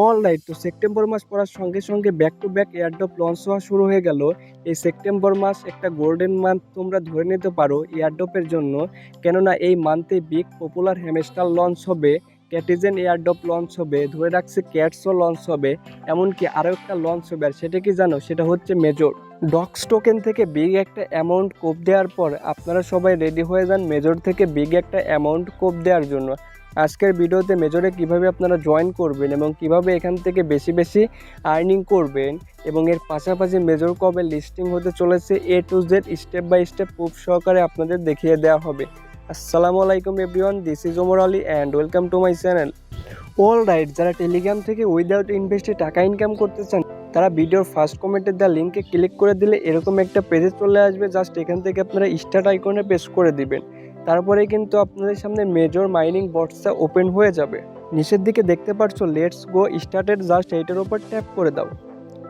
Alright, তো September মাস পড়ার সঙ্গে সঙ্গে back to back airdrop launch হওয়া শুরু হয়ে গেল। এই সেপ্টেম্বর মাস একটা গোল্ডেন মান্থ তোমরা ধরে নিতে পারো এয়ারড্রপের জন্য, কেননা এই মান্থে বিগ পপুলার হ্যামস্টার লঞ্চ হবে, ক্যাটিজেন এয়ারড্রপ লঞ্চ হবে, ধরে রাখছে ক্যাটসও লঞ্চ হবে, এমনকি আরও একটা লঞ্চ হবে। আর সেটা কি জানো? সেটা হচ্ছে মেজর ডক্স টোকেন থেকে বিগ একটা অ্যামাউন্ট কোপ দেওয়ার পর আপনারা সবাই রেডি হয়ে যান মেজর থেকে বিগ একটা অ্যামাউন্ট কোপ দেওয়ার জন্য। আজকের ভিডিওতে মেজরে কিভাবে আপনারা জয়েন করবেন এবং কিভাবে এখান থেকে বেশি বেশি আর্নিং করবেন, এবং এর পাশাপাশি মেজর কবে লিস্টিং হতে চলেছে A to Z step by step proof সহকারে আপনাদের দেখিয়ে দেওয়া হবে। আসসালামু আলাইকুম everyone, this is Omar Ali and welcome to my channel. All right, যারা টেলিগ্রাম থেকে উইদাউট ইনভেস্টে টাকা ইনকাম করতে চান তারা ভিডিওর ফার্স্ট কমেন্টে দেওয়া লিঙ্কে ক্লিক করে দিলে এরকম একটা পেজে চলে আসবে। জাস্ট এখান থেকে আপনারা স্টার্ট আইকনে প্রেস করে দিবেন। তারপরে কিন্তু আপনাদের সামনে মেজর মাইনিং বটসটা ওপেন হয়ে যাবে। নিচের দিকে দেখতে পাচ্ছ লেটস গো স্টার্টেড, জাস্ট এইটার উপর ট্যাপ করে দাও।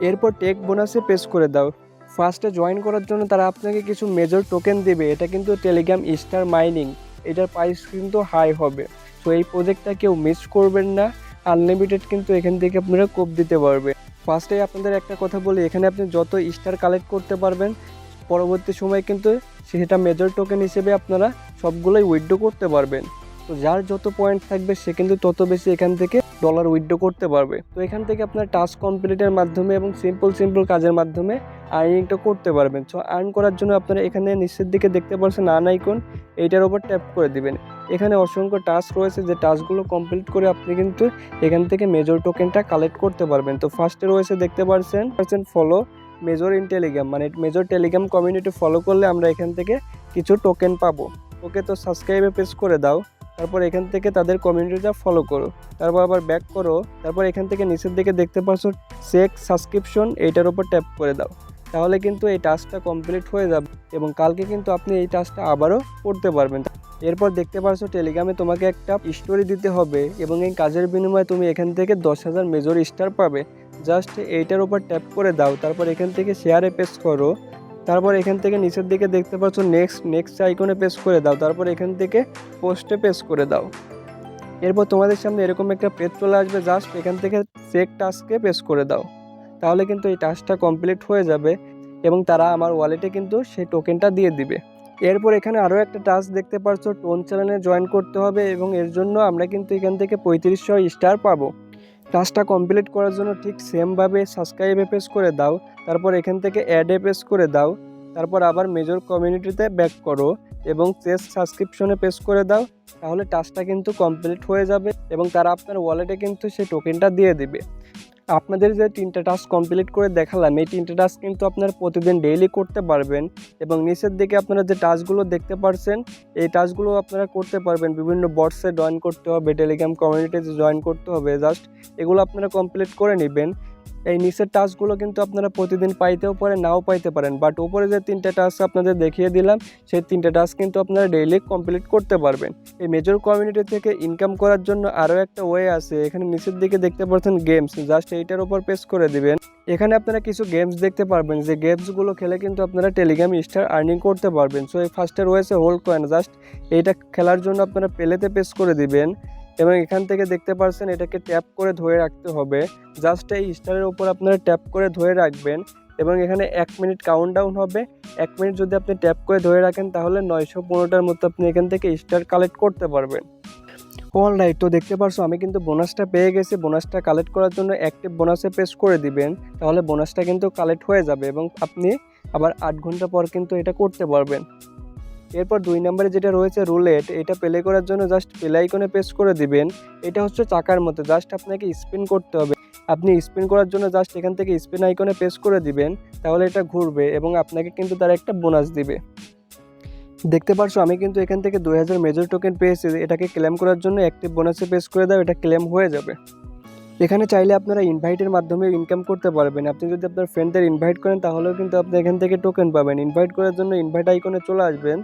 এরপর টেক বোনাসে প্রেস করে দাও। ফার্স্টে জয়েন করার জন্য তারা আপনাকে কিছু মেজর টোকেন দেবে। এটা কিন্তু টেলিগ্রাম স্টার মাইনিং, এটার প্রাইস কিন্তু হাই হবে। তো এই প্রজেক্টটা কেউ মিস করবেন না, আনলিমিটেড কিন্তু এখান থেকে আপনারা কোপ দিতে পারবেন। ফার্স্টে আপনাদের একটা কথা বলি, এখানে আপনি যত স্টার কালেক্ট করতে পারবেন পরবর্তী সময় কিন্তু সেটা মেজর টোকেন হিসেবে আপনারা সবগুলোই উইথড্র করতে পারবেন। তো যার যত পয়েন্ট থাকবে সে কিন্তু তত বেশি এখান থেকে ডলার উইথড্র করতে পারবে। তো এখান থেকে আপনার টাস্ক কমপ্লিটের মাধ্যমে এবং সিম্পল কাজের মাধ্যমে আর্নিংটা করতে পারবেন। সো আর্ন করার জন্য আপনারা এখানে নিচের দিকে দেখতে পাচ্ছেন আর্ন আইকন, এইটার উপর ট্যাপ করে দিবেন। এখানে অসংখ্য টাস্ক রয়েছে, যে টাস্কগুলো কমপ্লিট করে আপনি কিন্তু এখান থেকে মেজর টোকেনটা কালেক্ট করতে পারবেন। তো ফার্স্টে রয়েছে দেখতে পাচ্ছেন ফলো মেজর ইন টেলিগ্রাম, মানে মেজর টেলিগ্রাম কমিউনিটি ফলো করলে আমরা এখান থেকে কিছু টোকেন পাবো। ওকে, তো সাবস্ক্রাইবে প্রেস করে দাও। তারপর এখান থেকে তাদের কমিউনিটিটা ফলো করো, তারপর আবার ব্যাক করো। তারপর এখান থেকে নিচের দিকে দেখতে পাচ্ছ চেক সাবস্ক্রিপশন, এইটার উপর ট্যাপ করে দাও। তাহলে কিন্তু এই টাস্কটা কমপ্লিট হয়ে যাবে এবং কালকে কিন্তু আপনি এই টাস্কটা আবারও করতে পারবেন। এরপর দেখতে পাচ্ছ টেলিগ্রামে তোমাকে একটা স্টোরি দিতে হবে এবং এই কাজের বিনিময়ে তুমি এখান থেকে 10,000 মেজর স্টার পাবে। জাস্ট এইটার উপর ট্যাপ করে দাও। তারপর এখান থেকে শেয়ারে প্রেস করো। তারপর এখান থেকে নিচের দিকে দেখতে পাচ্ছ নেক্সট আইকনে প্রেস করে দাও। তারপর এখান থেকে পোস্টে প্রেস করে দাও। এরপর তোমাদের সামনে এরকম একটা পেজ চলে আসবে। জাস্ট এখান থেকে চেক টাস্কে প্রেস করে দাও। তাহলে কিন্তু এই টাস্কটা কমপ্লিট হয়ে যাবে এবং তারা আমার ওয়ালেটে কিন্তু সেই টোকেনটা দিয়ে দিবে। এরপর এখানে আরও একটা টাস্ক দেখতে পাচ্ছ, টোন চ্যানেলে জয়েন করতে হবে এবং এর জন্য আমরা কিন্তু এখান থেকে 3500 স্টার পাবো। টাস্কটা কমপ্লিট করার জন্য ঠিক সেমভাবে সাবস্ক্রাইবে প্রেস করে দাও। তারপর এখান থেকে অ্যাডে প্রেস করে দাও। তারপর আবার মেজর কমিউনিটিতে ব্যাক করো এবং চেস সাবস্ক্রিপশনে প্রেস করে দাও। তাহলে টাস্কটা কিন্তু কমপ্লিট হয়ে যাবে এবং তারা আপনার ওয়ালেটে কিন্তু সেই টোকেনটা দিয়ে দিবে। আপনাদের যে 3টা টাস্ক কমপ্লিট করে দেখালাম, এই 3টা টাস্ক কিন্তু আপনারা প্রতিদিন ডেইলি করতে পারবেন এবং নিচের দিকে আপনারা যে টাস্কগুলো দেখতে পাচ্ছেন এই টাস্কগুলো আপনারা করতে পারবেন। বিভিন্ন বটসে জয়েন করতে হবে, টেলিগ্রাম কমিউনিটিতে জয়েন করতে হবে, জাস্ট এগুলো আপনারা কমপ্লিট করে নেবেন। এই নিচের টাস্কগুলো কিন্তু আপনারা প্রতিদিন পাইতেও পারেন, নাও পাইতে পারেন, বাট উপরে যে 3টা টাস্ক আপনাদের দেখিয়ে দিলাম সেই 3টা টাস্ক কিন্তু আপনারা ডেইলি কমপ্লিট করতে পারবেন। এই মেজর কমিউনিটি থেকে ইনকাম করার জন্য আরও একটা ওয়ে আছে। এখানে নিচের দিকে দেখতে পাচ্ছেন গেমস, জাস্ট এইটার উপর প্রেস করে দিবেন। এখানে আপনারা কিছু গেমস দেখতে পারবেন, যে গেমসগুলো খেলে কিন্তু আপনারা টেলিগ্রাম স্টার আর্নিং করতে পারবেন। সো এই ফার্স্টে রয়েছে হোল্ড কয়েন, জাস্ট এইটা খেলার জন্য আপনারা প্লেতে প্রেস করে দিবেন এবং এখান থেকে দেখতে পাচ্ছেন এটাকে ট্যাপ করে ধরে রাখতে হবে। জাস্ট এই স্টারের উপর আপনারা ট্যাপ করে ধরে রাখবেন এবং এখানে 1 মিনিট কাউন্টডাউন হবে। 1 মিনিট যদি আপনি ট্যাপ করে ধরে রাখেন তাহলে 915টার মতো আপনি এখান থেকে স্টার কালেক্ট করতে পারবেন। অলরাইট, তো দেখতে পারছো আমি কিন্তু বোনাসটা পেয়ে গেছি। বোনাসটা কালেক্ট করার জন্য অ্যাক্টিভ বোনাসে প্রেস করে দিবেন, তাহলে বোনাসটা কিন্তু কালেক্ট হয়ে যাবে এবং আপনি আবার 8 ঘন্টা পর কিন্তু এটা করতে পারবেন। এরপর 2 নম্বরে যেটা রয়েছে রুলেট, এটা প্লে করার জন্য জাস্ট প্লে আইকনে প্রেস করে দিবেন। এটা হচ্ছে চাকার মতো, জাস্ট আপনাকে স্পিন করতে হবে। আপনি স্পিন করার জন্য জাস্ট এখান থেকে স্পিন আইকনে প্রেস করে দিবেন, তাহলে এটা ঘুরবে এবং আপনাকে কিন্তু তার একটা বোনাস দিবে। দেখতে পাচ্ছ আমি কিন্তু এখান থেকে 2000 মেজর টোকেন পেয়েছি। এটাকে ক্লেম করার জন্য অ্যাক্টিভ বোনাসে প্রেস করে দাও, এটা ক্লেম হয়ে যাবে। এখানে চাইলে আপনারা ইনভাইটের মাধ্যমে ইনকাম করতে পারবেন। আপনি যদি আপনার ফ্রেন্ডদের ইনভাইট করেন তাহলেও কিন্তু আপনি এখান থেকে টোকেন পাবেন। ইনভাইট করার জন্য ইনভাইট আইকনে চলে আসবেন।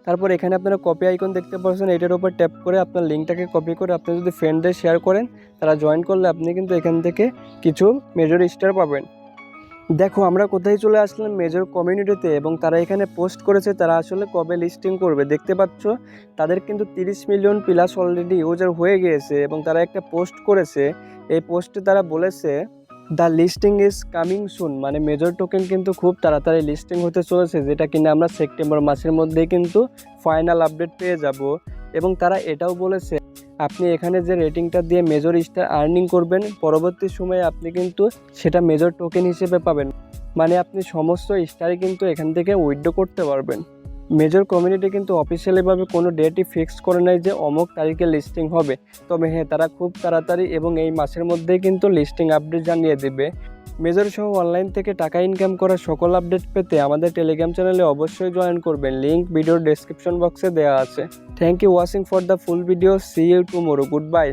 তারপর এখানে আপনারা কপি আইকন দেখতে পাচ্ছেন, এটার উপর ট্যাপ করে আপনার লিঙ্কটাকে কপি করে আপনি যদি ফ্রেন্ডদের শেয়ার করেন তারা জয়েন করলে আপনি কিন্তু এখান থেকে কিছু মেজর স্টার পাবেন। দেখো আমরা কোথায় চলে আসলাম, মেজর কমিউনিটিতে, এবং তারা এখানে পোস্ট করেছে তারা আসলে কবে লিস্টিং করবে। দেখতে পাচ্ছ তাদের কিন্তু 30 মিলিয়ন প্লাস অলরেডি ইউজার হয়ে গিয়েছে, এবং তারা একটা পোস্ট করেছে। এই পোস্টে তারা বলেছে the listing is coming soon, মানে মেজর টোকেন কিন্তু খুব তাড়াতাড়ি লিস্টিং হতে চলেছে, যেটা কিনা আমরা সেপ্টেম্বর মাসের মধ্যেই কিন্তু ফাইনাল আপডেট পেয়ে যাব। এবং তারা এটাও বলেছে আপনি এখানে যে রেটিংটা দিয়ে মেজর স্টার আর্নিং করবেন, পরবর্তী সময়ে আপনি কিন্তু সেটা মেজর টোকেন হিসেবে পাবেন, মানে আপনি সমস্ত স্টারই কিন্তু এখান থেকে উইথড্র করতে পারবেন। মেজর কমিউনিটি কিন্তু অফিসিয়ালিভাবে কোনো ডেটই ফিক্সড করে নাই যে অমুক তারিখে লিস্টিং হবে। তবে হ্যাঁ, তারা খুব তাড়াতাড়ি এবং এই মাসের মধ্যেই কিন্তু লিস্টিং আপডেট জানিয়ে দেবে। মেজর সহ অনলাইন থেকে টাকা ইনকাম করার সকল আপডেট পেতে আমাদের টেলিগ্রাম চ্যানেলে অবশ্যই জয়েন করবেন, লিঙ্ক ভিডিওর ডেসক্রিপশন বক্সে দেওয়া আছে। Thank you watching for the full video, see you tomorrow, good by.